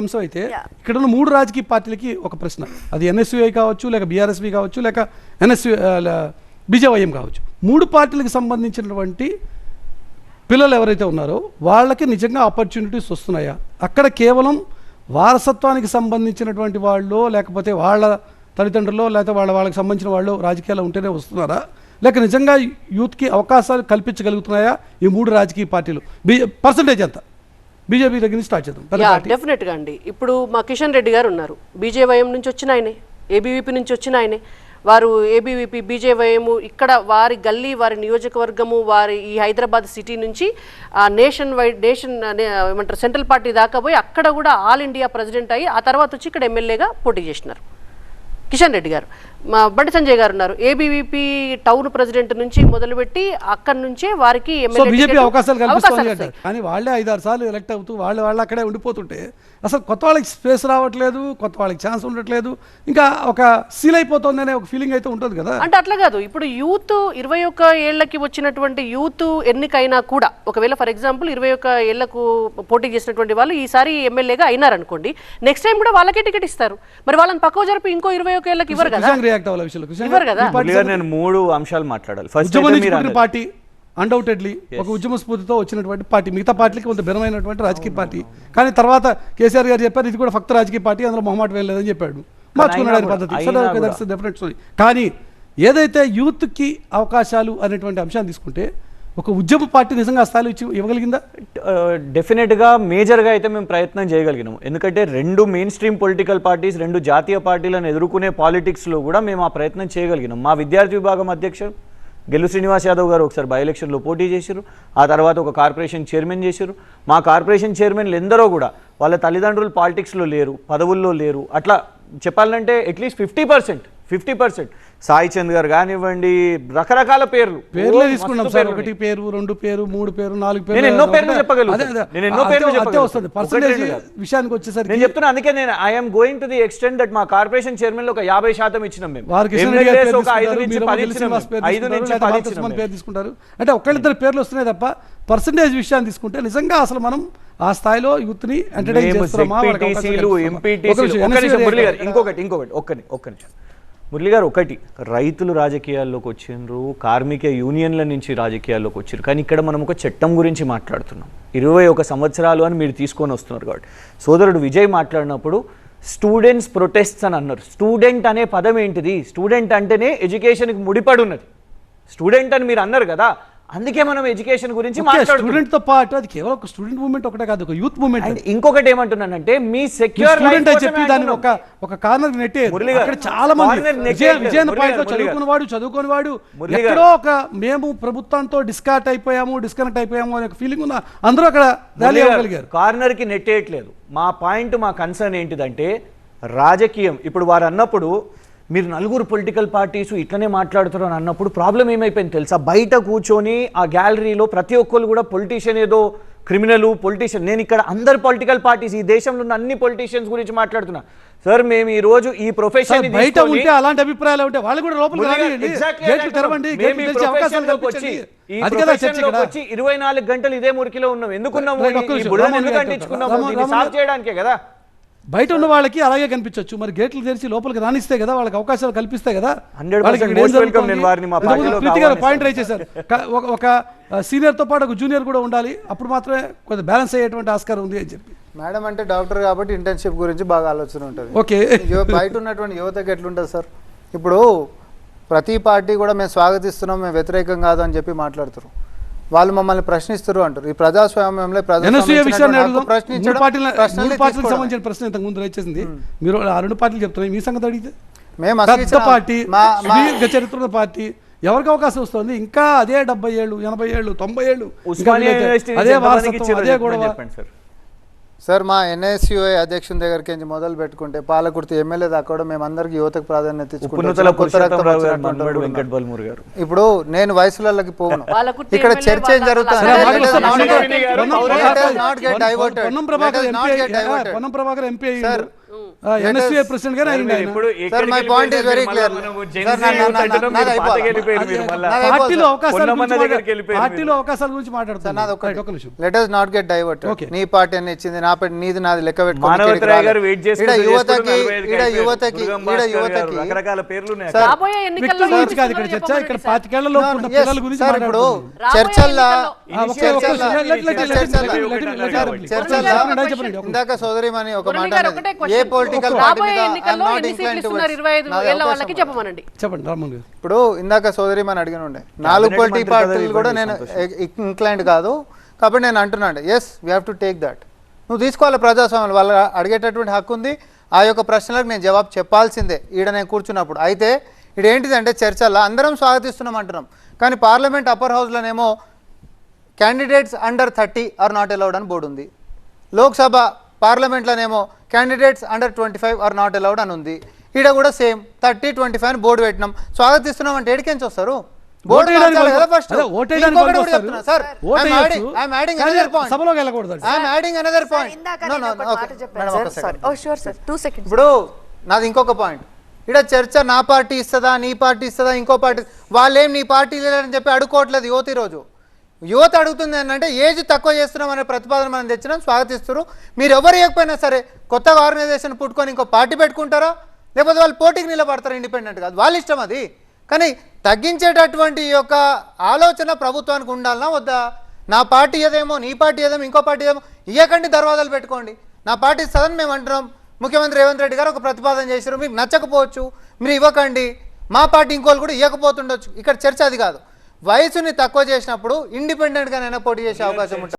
అంశం అయితే ఇక్కడ ఉన్న 3 రాజకీయ పార్టీలకి ఒక ప్రశ్న, అది ఎన్ఎస్యుఐ కావచ్చు, లేక బీఆర్ఎస్పీ కావచ్చు, లేక బీజేవైఎం కావచ్చు. 3 పార్టీలకు సంబంధించినటువంటి పిల్లలు ఎవరైతే ఉన్నారో వాళ్ళకి నిజంగా ఆపర్చునిటీస్ వస్తున్నాయా? అక్కడ కేవలం వారసత్వానికి సంబంధించినటువంటి వాళ్ళు, లేకపోతే వాళ్ళ తల్లిదండ్రులు, లేకపోతే వాళ్ళకి సంబంధించిన వాళ్ళు రాజకీయాలు ఉంటేనే వస్తున్నారా, లేక నిజంగా యూత్కి అవకాశాలు కల్పించగలుగుతున్నాయా ఈ 3 రాజకీయ పార్టీలు? పర్సంటేజ్ ఎంత? బీజేపీ దగ్గర నుంచి స్టార్ట్ చేద్దాం. డెఫినెట్గా అండి. ఇప్పుడు మా కిషన్ రెడ్డి గారు ఉన్నారు, బీజేవైఎం నుంచి వచ్చిన ఆయనే, ఏబీవీపీ నుంచి వచ్చిన ఆయనే. వారు ఏబీవీపీ బీజేవైఎం ఇక్కడ వారి గల్లీ, వారి నియోజకవర్గము, వారి ఈ హైదరాబాద్ సిటీ నుంచి నేషన్ ఏమంటారు సెంట్రల్ పార్టీ దాకా పోయి అక్కడ కూడా ఆల్ ఇండియా ప్రెసిడెంట్ అయ్యి ఆ తర్వాత వచ్చి ఇక్కడ ఎమ్మెల్యేగా పోటీ చేసినారు కిషన్ రెడ్డి గారు. మా బండి సంజయ్ గారు ఉన్నారు, ఏబీవీపీ టౌన్ ప్రెసిడెంట్ నుంచి మొదలుపెట్టి అక్కడి నుంచే వారికి బీజేపీ అవకాశాలు కల్పిస్తుంది. కానీ వాళ్ళే 5-6 సార్లు ఎలక్ట్ అవుతూ వాళ్ళు అక్కడే ఉండిపోతుంటే అసలు కొత్త వాళ్ళకి స్పేస్ రావట్లేదు, కొత్త వాళ్ళకి ఛాన్స్ ఉండట్లేదు, ఇంకా ఒక సీల్ అయిపోతుంది అనే ఒక ఫీలింగ్ అయితే ఉంటుంది కదా. అంటే అట్లా కాదు, ఇప్పుడు యూత్ 21 ఏళ్లకి వచ్చినటువంటి యూత్ ఎన్నికైనా కూడా ఒకవేళ ఫర్ ఎగ్జాంపుల్ 21 ఏళ్లకు పోటీ చేసినటువంటి వాళ్ళు ఈసారి ఎమ్మెల్యేగా అయినారనుకోండి, నెక్స్ట్ టైం కూడా వాళ్ళకే టికెట్ ఇస్తారు. మరి వాళ్ళని పక్కవ జరిపి ఇంకో 21 ఏళ్ళకి ఇవ్వరు కదా. నేను 3 అంశాలు మాట్లాడాలి. ఫస్ట్ పార్టీ అన్డౌటెడ్లీ ఒక ఉద్యమ స్ఫూర్తితో వచ్చినటువంటి పార్టీ, మిగతా పార్టీకి కొంత భిన్నమైనటువంటి రాజకీయ పార్టీ. కానీ తర్వాత కేసీఆర్ గారు చెప్పారు ఇది కూడా ఫక్త రాజకీయ పార్టీ, అందులో మొహమాట వెళ్ళలేదని చెప్పాడు, మార్చుకున్నాడు ఆయన పద్ధతి. కానీ ఏదైతే యూత్కి అవకాశాలు అనేటువంటి అంశాన్ని తీసుకుంటే ఒక ఉద్యమ పార్టీ నిజంగా ఆ స్థాయిలో ఇవ్వగలిగిందా? డెఫినెట్గా మేజర్గా అయితే మేము ప్రయత్నం చేయగలిగినాము. ఎందుకంటే 2 మెయిన్ స్ట్రీమ్ పొలిటికల్ పార్టీస్, 2 జాతీయ పార్టీలను ఎదుర్కొనే పాలిటిక్స్లో కూడా మేము ఆ ప్రయత్నం చేయగలిగినాం. మా విద్యార్థి విభాగం అధ్యక్షుడు గెల్లు శ్రీనివాస్ యాదవ్ గారు ఒకసారి బై ఎలక్షన్లో పోటీ చేశారు, ఆ తర్వాత ఒక కార్పొరేషన్ చైర్మన్ చేశారు. మా కార్పొరేషన్ చైర్మన్లు ఎందరో కూడా వాళ్ళ తల్లిదండ్రులు పాలిటిక్స్లో లేరు, పదవుల్లో లేరు. అట్లా చెప్పాలంటే అట్లీస్ట్ 50% సాయి చంద్ గారు కానివ్వండి, రకరకాల పేర్లు తీసుకున్నాం సార్. 1 పేరు, 2 పేరు, 3 పేరు, 4 పేరు, నేను ఎన్నో పేర్లు చెప్పగలుగుతాను. విషయానికి వచ్చేసరికి నేను చెప్తున్నా, అందుకే నేను I'm going to the extent that మా కార్పొరేషన్ చైర్మన్ లో ఒక 50% ఇచ్చినాం మేము. పేరు తీసుకుంటారు అంటే ఒకళ్ళిద్దరు పేర్లు వస్తున్నాయి తప్ప పర్సంటేజ్ విషయాన్ని తీసుకుంటే నిజంగా అసలు మనం ఆ స్థాయిలో యూత్ ని ఎంటర్టైన్ చేస్తున్నామా? ఇంకొకటి మురళి గారు, ఒకటి రైతులు రాజకీయాల్లోకి వచ్చిండ్రు, కార్మిక యూనియన్ల నుంచి రాజకీయాల్లోకి వచ్చారు. కానీ ఇక్కడ మనం ఒక చట్టం గురించి మాట్లాడుతున్నాం. 21 సంవత్సరాలు అని మీరు తీసుకొని వస్తున్నారు కాబట్టి సోదరుడు విజయ్ మాట్లాడినప్పుడు స్టూడెంట్స్ ప్రొటెస్ట్స్ అని అన్నారు. స్టూడెంట్ అనే పదం ఏంటిది? స్టూడెంట్ అంటేనే ఎడ్యుకేషన్కి ముడిపడి ఉన్నది. స్టూడెంట్ అని మీరు అన్నారు కదా, అందుకే మనం ఎడ్యుకేషన్ గురించి స్టూడెంట్ తో పాటు అది కేవలం ఒక స్టూడెంట్ మూవ్మెంట్ ఒకటే కాదు, ఒక యూత్ మూవ్మెంట్. ఇంకొకటి ఏమంటున్నానంటే మీ సెక్యూర్ స్టూడెంట్ అని చెప్పి దాన్ని ఒక కార్నర్ నెట్టే అక్కడ చాలా మంది చదువుకుని వాడు ఎక్కడో ఒక మేము ప్రభుత్వంతో డిస్కనెక్ట్ అయిపోయాము అనే ఫీలింగ్ ఉన్న అందరూ అక్కడ ర్యాలీ అవ్వగలిగారు. కార్నర్ కి నెట్టేయట్లేదు. మా పాయింట్, మా కన్సర్న్ ఏంటిదంటే రాజకీయం. ఇప్పుడు వారు అన్నప్పుడు మీరు 4 పొలిటికల్ పార్టీస్ ఇట్లనే మాట్లాడుతారు అని అన్నప్పుడు ప్రాబ్లం ఏమైపోయింది తెలుసా? బయట కూర్చొని ఆ గ్యాలరీలో ప్రతి ఒక్కరు కూడా పొలిటీషియన్ ఏదో క్రిమినల్ పొలిటీషియన్. నేను ఇక్కడ అందరు పొలిటికల్ పార్టీస్, ఈ దేశంలో ఉన్న అన్ని పొలిటీషియన్స్ గురించి మాట్లాడుతున్నా సార్. మేము ఈ రోజు ఈ ప్రొఫెషన్ బయట ఉంటే అలాంటి అభిప్రాయాలు ఉంటే వాళ్ళు కూడా లోపలికి రానియండి, గేట్లు తెరవండి, అవకాశాలు వచ్చి 24 గంటలు ఇదే మురికిలో ఉన్నాం. ఎందుకున్నాము? సాల్వ్ చేయడానికే కదా. బయట ఉన్న వాళ్ళకి అలాగే కనిపించవచ్చు, మరి గేట్లు తెరిచి లోపలికి రానిస్తే కదా, వాళ్ళకి అవకాశాలు కల్పిస్తే కదా. పాయింట్ రైజ్ చేశారు, ఒక సీనియర్ తో పాటు ఒక జూనియర్ కూడా ఉండాలి, అప్పుడు మాత్రమే కొంచెం బ్యాలెన్స్ అయ్యేటువంటి ఆస్కారం ఉంది అని చెప్పి. మేడం అంటే డాక్టర్ కాబట్టి ఇంటర్న్షిప్ గురించి బాగా ఆలోచన ఉంటుంది. ఓకే, బయట ఉన్నటువంటి యువతకి ఎట్లుంటుంది సార్? ఇప్పుడు ప్రతి పార్టీ కూడా మేము స్వాగతిస్తున్నాం, మేము వ్యతిరేకం కాదు అని చెప్పి మాట్లాడుతారు. వాళ్ళు మమ్మల్ని ప్రశ్నిస్తారు అంటారు. ఈ ప్రజాస్వామ్యంలో సంబంధించిన ప్రశ్న ఇంతకు ముందు వచ్చేసింది. మీరు ఆ 2 పార్టీలు చెప్తున్నారు, మీ సంగతి అడిగితే మేము పార్టీ, చరిత్ర పార్టీ, ఎవరికి అవకాశం వస్తుంది? ఇంకా అదే 70 ఏళ్ళు, 80 ఏళ్ళు, 90 ఏళ్ళు అదే వారసత్వం, అదే గొడవ. సార్ మా ఎన్ఎస్యుఐ అధ్యక్షుని దగ్గరికి మొదలు పెట్టుకుంటే పాలకుర్తి ఎమ్మెల్యే దాకా కూడా మేము అందరికి యువతకు ప్రాధాన్యత ఇచ్చుకుంటాం. ఇప్పుడు నేను వయసులకి పోను, ఇక్కడ చర్చ ఏం జరుగుతుంది? ఎన్ఎస్యుఐ ప్రెసిడెంట్ గానే అయింది ఆయన. ఇప్పుడు Sir, my point is very clear. Sir, నాది అయిపోయింది. పార్టీలో అవకాశాల గురించి సార్ నాది మాట్లాడుతున్నారు. ఒక్కటి. ఒక నిమిషం. Let us not get diverted. Okay. నీ పార్టీ అని ఇచ్చింది, నా పార్టీ నీది, నాది లెక్క పెట్టుకొని మానవతరాయ్ గారు వెయిట్ ఈడ యువతకి రకరకాల పేర్లు ఉన్నాయి. రాబోయే ఎన్నికల్లో వ్యక్తుల గురించి కాదు ఇక్కడ చర్చ, ఇక్కడ 25 ఏళ్లలో ఉన్న పిల్లల గురించి సార్ ఇప్పుడు మాట్లాడుతున్నాం. చర్చల్లో చెప్పండి. ఇందాక సోదరిమణి ఒక మాట మురళి గారు అన్నది. ఒకటే ఏ question. పొలిటికల్ పార్టీ రాబోయే మీద ఎన్నికల్లో I'm not ఎన్ని inclined సీట్లు ఇస్తున్నారు? towards. 25 నాది ఏళ్ల అవకాశం వాళ్ళకి ఉంది. చెప్పమనండి. చెప్పండి రామ్మోహన్ గారు. ఇప్పుడు ఇందాక సోదరిమని అడిగిన ఉండే 4 Cabinet పొలిటికల్ మంత్రి పార్టీలు పదవి కూడా ఇవ్వండి, నేను ఇంక్లైండ్ కాదు కాబట్టి నేను అంటున్నాను yes we have to take that. నువ్వు తీసుకోవాలి ప్రజాస్వామ్యం, వాళ్ళు అడిగేటటువంటి హక్కు ఉంది. ఆ యొక్క ప్రశ్నలకు నేను జవాబు చెప్పాల్సిందే ఈడ నేను కూర్చున్నప్పుడు. అయితే ఇది ఏంటిదంటే చర్చల్లో అందరం స్వాగతిస్తున్నాం అంటున్నాం, కానీ పార్లమెంట్ అప్పర్ హౌస్లోనేమో candidates under 30 are not allowed అని బోర్డు ఉంది. లోక్సభ పార్లమెంట్లోనేమో candidates under 25 are not allowed అని ఉంది. ఈడ కూడా సేమ్ 30, 25 అని బోర్డు పెట్టినాం. స్వాగతిస్తున్నాం అంటే ఎడికెంచి వస్తారు? బోర్డు మార్చాలి కదా ఫస్ట్. ఓటేయడానికి ఇంకొకటి కూడా చెప్తున్నా sir, I'm adding another point. సభలోకి వెళ్ళకూడదు. I'm adding another point. ఇందాక No, నేను no, ఒక no, మాట okay. చెప్పాను Madam, సార్. ఒక second. Sorry. Oh, sure, sir. 2 seconds. ఇప్పుడు నాది ఇంకొక పాయింట్. ఇక్కడ చర్చ నా పార్టీ ఇస్తుందా, నీ పార్టీ ఇస్తుందా, ఇంకో పార్టీ, వాళ్ళేం నీ పార్టీ లేదని చెప్పి అడుకోవట్లేదు యువత. ఈరోజు యువత అడుగుతుంది ఏంటంటే ఏజ్ తక్కువ చేస్తున్నాం అనే ప్రతిపాదన మనం తెచ్చినాం, స్వాగతిస్తారు. మీరు ఎవరు ఇవ్వకపోయినా సరే కొత్తగా ఆర్గనైజేషన్ పుట్టుకొని ఇంకో పార్టీ పెట్టుకుంటారా, లేకపోతే వాళ్ళు పోటీకి నిలబడతారు ఇండిపెండెంట్ కాదు, వాళ్ళ ఇష్టం అది. కానీ తగ్గించేటటువంటి ఈ యొక్క ఆలోచన ప్రభుత్వానికి ఉండాలన్నా వద్దా? నా పార్టీ ఏదేమో, నీ పార్టీ ఏదేమో, ఇంకో పార్టీ ఏదేమో, ఇయ్యకండి దర్వాజాలు పెట్టుకోండి. నా పార్టీ సదన్ మేము అంటున్నాం. ముఖ్యమంత్రి రేవంత్ రెడ్డి గారు ఒక ప్రతిపాదన చేశారు, మీకు నచ్చకపోవచ్చు, మీరు ఇవ్వకండి. మా పార్టీ ఇంకోళ్ళు కూడా ఇవ్వకపోతుండొచ్చు. ఇక్కడ చర్చ అది కాదు. వయసుని తక్కువ చేసినప్పుడు ఇండిపెండెంట్గా పోటీ చేసే అవకాశం ఉంటుంది.